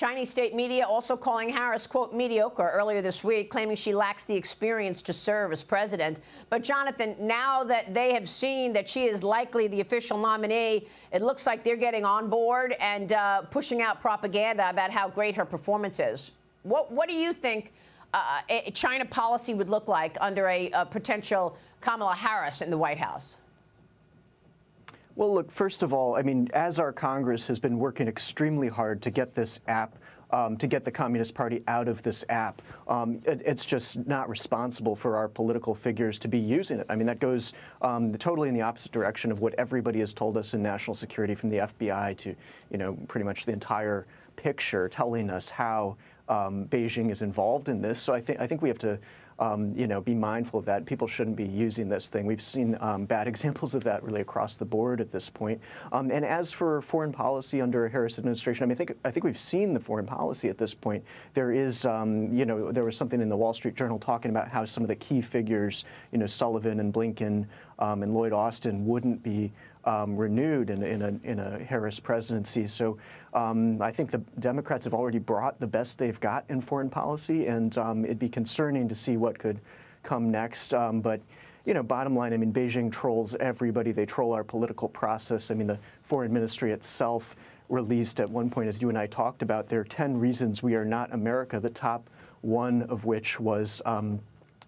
Chinese state media also calling Harris, quote, mediocre earlier this week, claiming she lacks the experience to serve as president. But, Jonathan, now that they have seen that she is likely the official nominee, it looks like they're getting on board and pushing out propaganda about how great her performance is. What do you think China policy would look like under a potential Kamala Harris in the White House? Well, look, first of all, I mean, as our Congress has been working extremely hard to get this app, to get the Communist Party out of this app, it's just not responsible for our political figures to be using it. I mean, that goes totally in the opposite direction of what everybody has told us in national security, from the FBI to, pretty much the entire picture, telling us how Beijing is involved in this. So I think we have to be mindful of that. People shouldn't be using this thing. We've seen bad examples of that really across the board at this point. And as for foreign policy under a Harris administration, I mean, I think we've seen the foreign policy at this point. There is, there was something in the Wall Street Journal talking about how some of the key figures, Sullivan and Blinken and Lloyd Austin, wouldn't be renewed in a Harris presidency. So I think the Democrats have already brought the best they've got in foreign policy, and it'd be concerning to see what could come next. But bottom line, I mean, Beijing trolls everybody. They troll our political process. I mean, the foreign ministry itself released at one point, as you and I talked about, there are 10 reasons we are not America, the top one of which was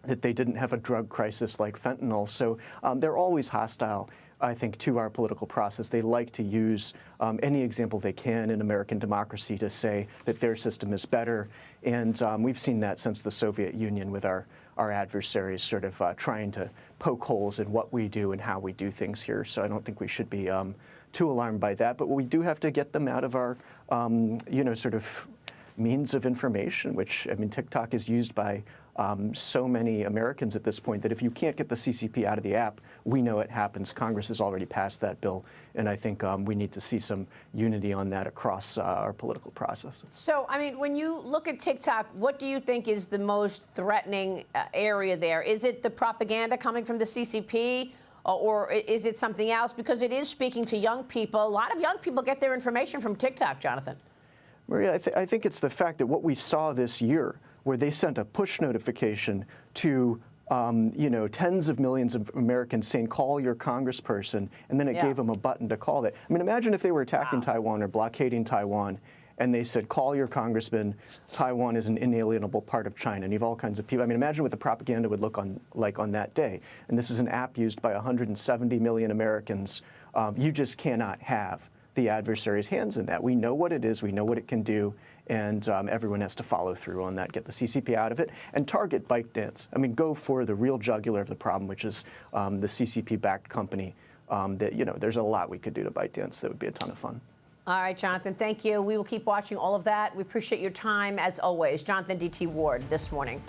that they didn't have a drug crisis like fentanyl. So they're always hostile, I think, to our political process. They like to use any example they can in American democracy to say that their system is better. And we've seen that since the Soviet Union with our adversaries sort of trying to poke holes in what we do and how we do things here. So I don't think we should be too alarmed by that. But we do have to get them out of our, sort of means of information, which, I mean, TikTok is used by so many Americans at this point that if you can't get the CCP out of the app, we know it happens. Congress has already passed that bill, and I think we need to see some unity on that across our political process. So, I mean, when you look at TikTok, what do you think is the most threatening area there? Is it the propaganda coming from the CCP? Or is it something else? Because it is speaking to young people. A lot of young people get their information from TikTok, Jonathan. Maria, I think it's the fact that what we saw this year, where they sent a push notification to tens of millions of Americans saying, call your congressperson, and then it gave them a button to call that. I mean, imagine if they were attacking Taiwan or blockading Taiwan, and they said, call your congressman, Taiwan is an inalienable part of China, and you have all kinds of people. I mean, imagine what the propaganda would look like on that day. And this is an app used by 170 million Americans. You just cannot have the adversary's hands in that. We know what it is, we know what it can do, and everyone has to follow through on that, get the CCP out of it, and target ByteDance. I mean, go for the real jugular of the problem, which is the CCP-backed company. There's a lot we could do to ByteDance that would be a ton of fun. All right, Jonathan, thank you. We will keep watching all of that. We appreciate your time, as always. Jonathan D.T. Ward this morning.